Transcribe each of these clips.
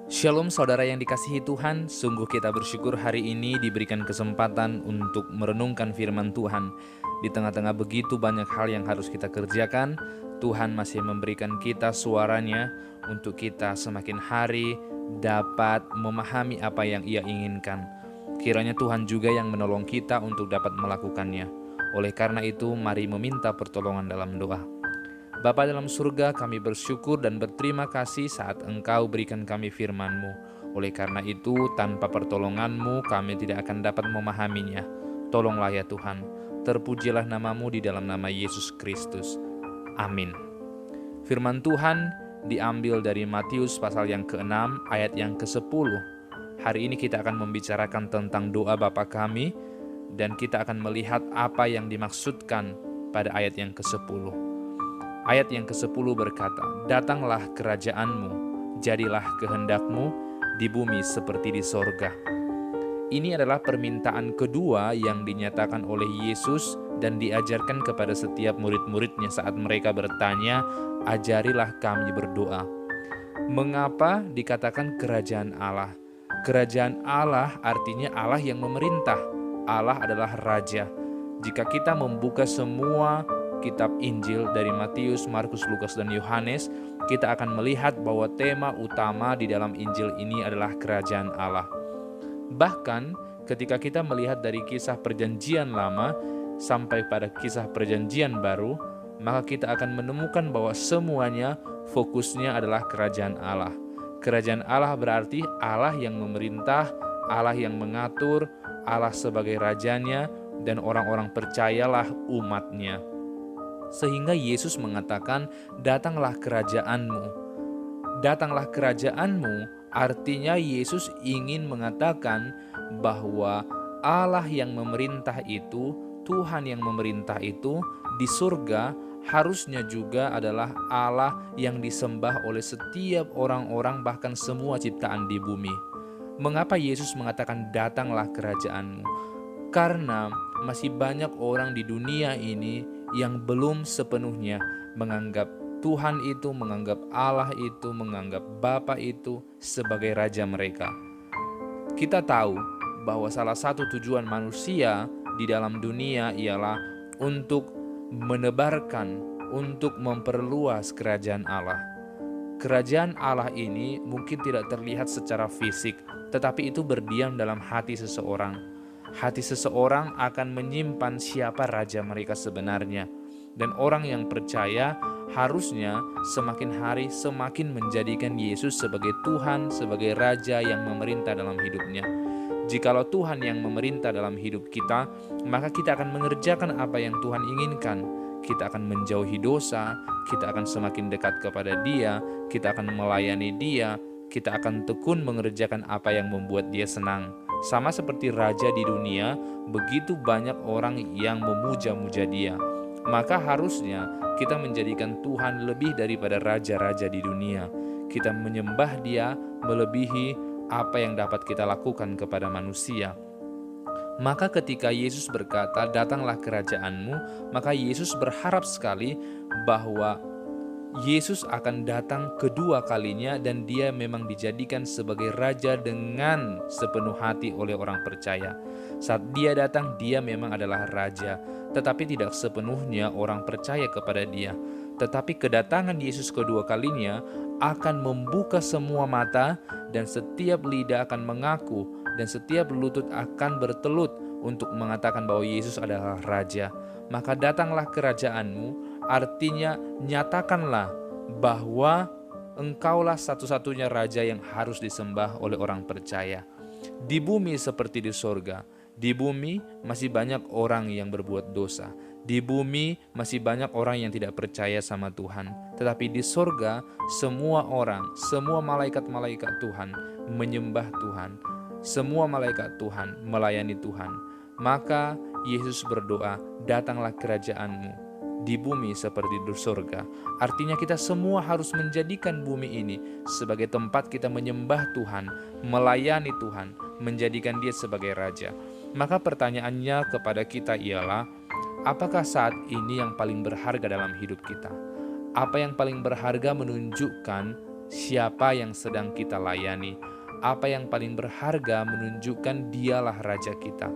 Shalom saudara yang dikasihi Tuhan, sungguh kita bersyukur hari ini diberikan kesempatan untuk merenungkan firman Tuhan. Di tengah-tengah begitu banyak hal yang harus kita kerjakan, Tuhan masih memberikan kita suaranya untuk kita semakin hari dapat memahami apa yang Ia inginkan. Kiranya Tuhan juga yang menolong kita untuk dapat melakukannya. Oleh karena itu, mari meminta pertolongan dalam doa. Bapa dalam surga, kami bersyukur dan berterima kasih saat Engkau berikan kami firman-Mu. Oleh karena itu, tanpa pertolongan-Mu, kami tidak akan dapat memahaminya. Tolonglah ya Tuhan, terpujilah nama-Mu di dalam nama Yesus Kristus. Amin. Firman Tuhan diambil dari Matius pasal yang ke-6 ayat yang ke-10. Hari ini kita akan membicarakan tentang doa Bapa kami, dan kita akan melihat apa yang dimaksudkan pada ayat yang ke-10. Ayat yang ke-10 berkata, "Datanglah kerajaan-Mu, jadilah kehendak-Mu di bumi seperti di sorga." Ini adalah permintaan kedua yang dinyatakan oleh Yesus dan diajarkan kepada setiap murid-muridnya saat mereka bertanya, "Ajarilah kami berdoa." Mengapa dikatakan kerajaan Allah? Kerajaan Allah artinya Allah yang memerintah. Allah adalah Raja. Jika kita membuka semua kitab Injil dari Matius, Markus, Lukas, dan Yohanes, kita akan melihat bahwa tema utama di dalam Injil ini adalah kerajaan Allah. Bahkan ketika kita melihat dari kisah perjanjian lama sampai pada kisah perjanjian baru, maka kita akan menemukan bahwa semuanya fokusnya adalah kerajaan Allah. Kerajaan Allah berarti Allah yang memerintah, Allah yang mengatur, Allah sebagai rajanya, dan orang-orang percayalah umatnya. Sehingga Yesus mengatakan, "Datanglah kerajaan-Mu." Datanglah kerajaan-Mu artinya Yesus ingin mengatakan bahwa Allah yang memerintah itu, Tuhan yang memerintah itu di surga harusnya juga adalah Allah yang disembah oleh setiap orang-orang, bahkan semua ciptaan di bumi. Mengapa Yesus mengatakan datanglah kerajaan-Mu? Karena masih banyak orang di dunia ini yang belum sepenuhnya menganggap Tuhan itu, menganggap Allah itu, menganggap Bapa itu sebagai Raja mereka. Kita tahu bahwa salah satu tujuan manusia di dalam dunia ialah untuk menebarkan, untuk memperluas kerajaan Allah. Kerajaan Allah ini mungkin tidak terlihat secara fisik, tetapi itu berdiam dalam hati seseorang. Hati seseorang akan menyimpan siapa raja mereka sebenarnya. Dan orang yang percaya harusnya semakin hari semakin menjadikan Yesus sebagai Tuhan, sebagai Raja yang memerintah dalam hidupnya. Jikalau Tuhan yang memerintah dalam hidup kita, maka kita akan mengerjakan apa yang Tuhan inginkan. Kita akan menjauhi dosa, kita akan semakin dekat kepada Dia, kita akan melayani Dia, kita akan tekun mengerjakan apa yang membuat Dia senang. Sama seperti raja di dunia, begitu banyak orang yang memuja-muja Dia. Maka harusnya kita menjadikan Tuhan lebih daripada raja-raja di dunia. Kita menyembah Dia melebihi apa yang dapat kita lakukan kepada manusia. Maka ketika Yesus berkata, "Datanglah kerajaan-Mu," maka Yesus berharap sekali bahwa Yesus akan datang kedua kalinya dan Dia memang dijadikan sebagai Raja dengan sepenuh hati oleh orang percaya. Saat Dia datang, Dia memang adalah Raja, tetapi tidak sepenuhnya orang percaya kepada Dia. Tetapi kedatangan Yesus kedua kalinya akan membuka semua mata, dan setiap lidah akan mengaku, dan setiap lutut akan bertelut untuk mengatakan bahwa Yesus adalah Raja. Maka datanglah kerajaan-Mu artinya nyatakanlah bahwa Engkaulah satu-satunya Raja yang harus disembah oleh orang percaya. Di bumi seperti di sorga. Di bumi masih banyak orang yang berbuat dosa. Di bumi masih banyak orang yang tidak percaya sama Tuhan. Tetapi di sorga semua orang, semua malaikat-malaikat Tuhan menyembah Tuhan. Semua malaikat Tuhan melayani Tuhan. Maka Yesus berdoa, "Datanglah kerajaan-Mu di bumi seperti di surga." Artinya kita semua harus menjadikan bumi ini sebagai tempat kita menyembah Tuhan, melayani Tuhan, menjadikan Dia sebagai Raja. Maka pertanyaannya kepada kita ialah, apakah saat ini yang paling berharga dalam hidup kita? Apa yang paling berharga menunjukkan siapa yang sedang kita layani. Apa yang paling berharga menunjukkan dialah Raja kita.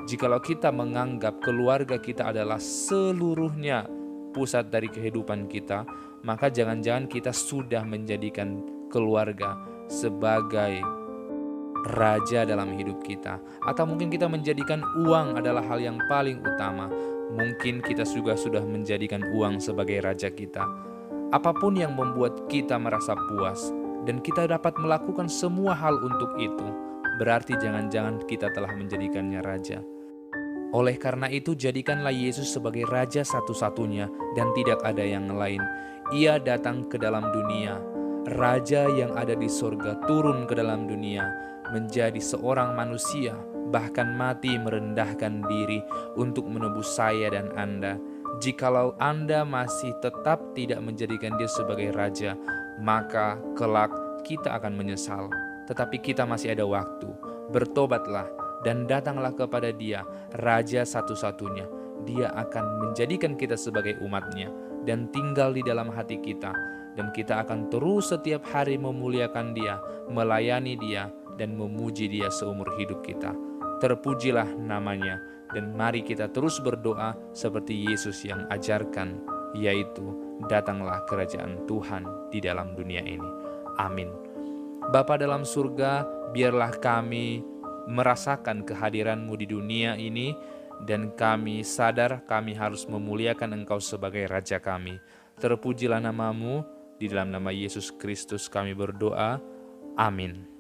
Jikalau kita menganggap keluarga kita adalah seluruhnya pusat dari kehidupan kita, maka jangan-jangan kita sudah menjadikan keluarga sebagai raja dalam hidup kita. Atau mungkin kita menjadikan uang adalah hal yang paling utama. Mungkin kita juga sudah menjadikan uang sebagai raja kita. Apapun yang membuat kita merasa puas dan kita dapat melakukan semua hal untuk itu, berarti jangan-jangan kita telah menjadikannya raja. Oleh karena itu, jadikanlah Yesus sebagai Raja satu-satunya dan tidak ada yang lain. Ia datang ke dalam dunia, Raja yang ada di surga turun ke dalam dunia, menjadi seorang manusia, bahkan mati merendahkan diri untuk menebus saya dan Anda. Jikalau Anda masih tetap tidak menjadikan Dia sebagai Raja, maka kelak kita akan menyesal. Tetapi kita masih ada waktu. Bertobatlah dan datanglah kepada Dia, Raja satu-satunya. Dia akan menjadikan kita sebagai umat-Nya dan tinggal di dalam hati kita. Dan kita akan terus setiap hari memuliakan Dia, melayani Dia, dan memuji Dia seumur hidup kita. Terpujilah namanya, dan mari kita terus berdoa seperti Yesus yang ajarkan, yaitu datanglah kerajaan Tuhan di dalam dunia ini. Amin. Bapa dalam surga, biarlah kami merasakan kehadiran-Mu di dunia ini, dan kami sadar kami harus memuliakan Engkau sebagai Raja kami. Terpujilah nama-Mu, di dalam nama Yesus Kristus kami berdoa. Amin.